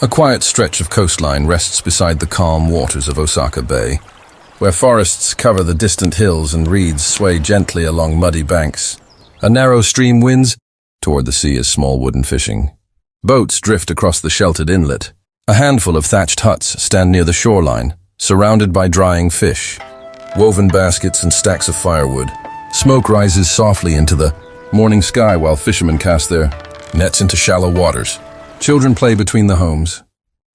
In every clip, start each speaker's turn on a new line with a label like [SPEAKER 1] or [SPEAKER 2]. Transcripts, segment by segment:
[SPEAKER 1] A quiet stretch of coastline rests beside the calm waters of Osaka Bay, where forests cover the distant hills and reeds sway gently along muddy banks. A narrow stream winds toward the sea as small wooden fishing. Boats drift across the sheltered inlet. A handful of thatched huts stand near the shoreline, surrounded by drying fish. Woven baskets and stacks of firewood. Smoke rises softly into the morning sky while fishermen cast their nets into shallow waters. Children play between the homes.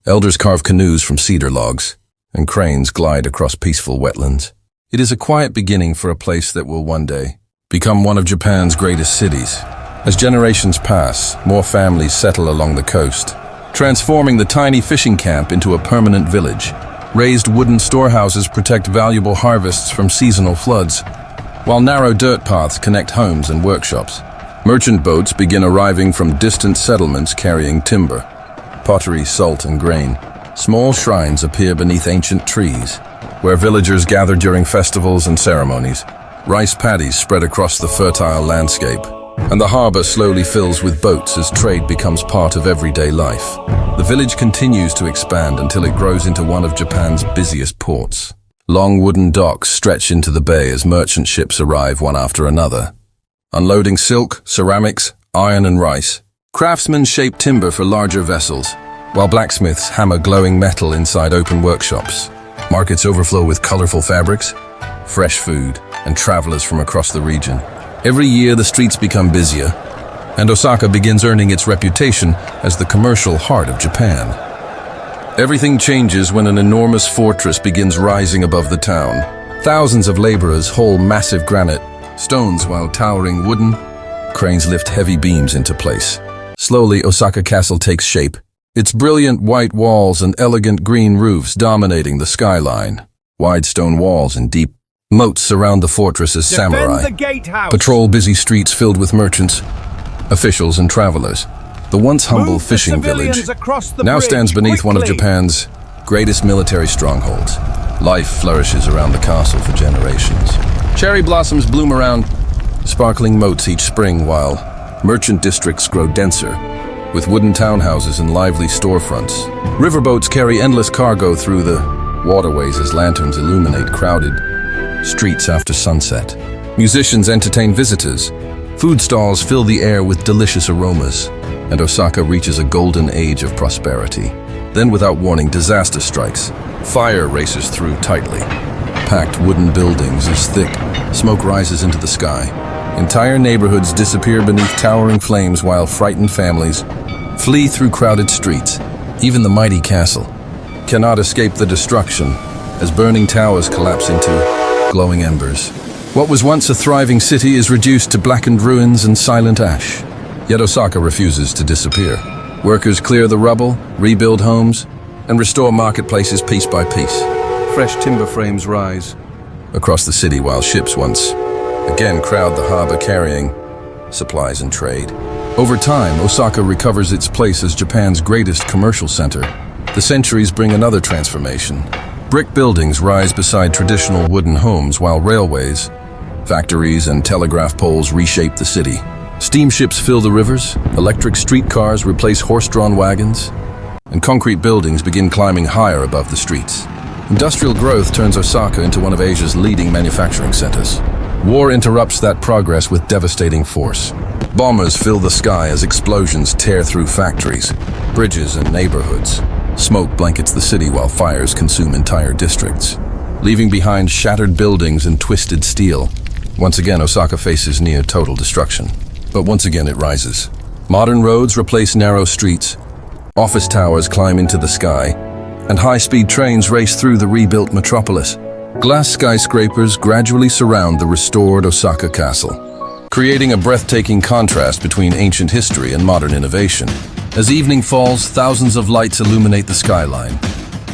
[SPEAKER 1] Elders carve canoes from cedar logs, and cranes glide across peaceful wetlands. It is a quiet beginning for a place that will one day become one of Japan's greatest cities. As generations pass, more families settle along the coast, transforming the tiny fishing camp into a permanent village. Raised wooden storehouses protect valuable harvests from seasonal floods, while narrow dirt paths connect homes and workshops. Merchant boats begin arriving from distant settlements carrying timber, pottery, salt, and grain. Small shrines appear beneath ancient trees, where villagers gather during festivals and ceremonies. Rice paddies spread across the fertile landscape, and the harbor slowly fills with boats as trade becomes part of everyday life. The village continues to expand until it grows into one of Japan's busiest ports. Long wooden docks stretch into the bay as merchant ships arrive one after another, unloading silk, ceramics, iron, and rice. Craftsmen shape timber for larger vessels, while blacksmiths hammer glowing metal inside open workshops. Markets overflow with colorful fabrics, fresh food, and travelers from across the region. Every year the streets become busier, and Osaka begins earning its reputation as the commercial heart of Japan. Everything changes when an enormous fortress begins rising above the town. Thousands of laborers haul massive granite stones while towering wooden cranes lift heavy beams into place. Slowly, Osaka Castle takes shape, its brilliant white walls and elegant green roofs dominating the skyline. Wide stone walls and deep moats surround the fortress as samurai patrol busy streets filled with merchants, officials, and travelers. The once humble fishing village now stands beneath one of Japan's greatest military strongholds. Life flourishes around the castle for generations. Cherry blossoms bloom around sparkling moats each spring, while merchant districts grow denser, with wooden townhouses and lively storefronts. Riverboats carry endless cargo through the waterways as lanterns illuminate crowded streets after sunset. Musicians entertain visitors. Food stalls fill the air with delicious aromas, and Osaka reaches a golden age of prosperity. Then, without warning, disaster strikes. Fire races through tightly. Packed wooden buildings as thick smoke rises into the sky. Entire neighborhoods disappear beneath towering flames while frightened families flee through crowded streets. Even the mighty castle cannot escape the destruction as burning towers collapse into glowing embers. What was once a thriving city is reduced to blackened ruins and silent ash. Yet Osaka refuses to disappear. Workers clear the rubble, rebuild homes, and restore marketplaces piece by piece. Fresh timber frames rise across the city while ships once again crowd the harbor carrying supplies and trade. Over time, Osaka recovers its place as Japan's greatest commercial center. The centuries bring another transformation. Brick buildings rise beside traditional wooden homes while railways, factories, and telegraph poles reshape the city. Steamships fill the rivers, electric streetcars replace horse-drawn wagons, and concrete buildings begin climbing higher above the streets. Industrial growth turns Osaka into one of Asia's leading manufacturing centers. War interrupts that progress with devastating force. Bombers fill the sky as explosions tear through factories, bridges, and neighborhoods. Smoke blankets the city while fires consume entire districts, leaving behind shattered buildings and twisted steel. Once again, Osaka faces near total destruction. But once again, it rises. Modern roads replace narrow streets, office towers climb into the sky, and high-speed trains race through the rebuilt metropolis. Glass skyscrapers gradually surround the restored Osaka Castle, creating a breathtaking contrast between ancient history and modern innovation. As evening falls, thousands of lights illuminate the skyline.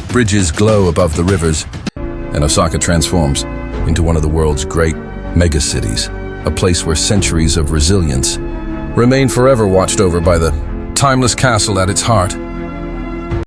[SPEAKER 1] Bridges glow above the rivers, and Osaka transforms into one of the world's great megacities, a place where centuries of resilience remain forever watched over by the timeless castle at its heart.